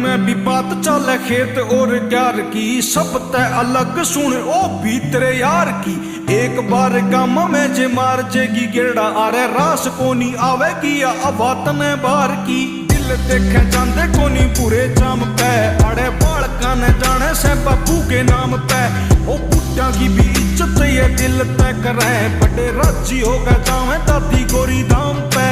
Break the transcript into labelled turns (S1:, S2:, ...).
S1: में भी बात चले खेत और प्यार की, सब तय अलग सुन ओ भी तेरे यार की। एक बार गामा में जे मार जेगी गेड़ा, आरे रास कोनी आवेगी या अबात ने बार की। दिल देखे जांदे कोनी पूरे जाम पे, अड़े बालका ने जाने से बापू के नाम पे। ओ बुढ़ा की भी इज्जत ये दिल तय करे, बड़े राजी हो गए जावे दादी गोरी धाम पे।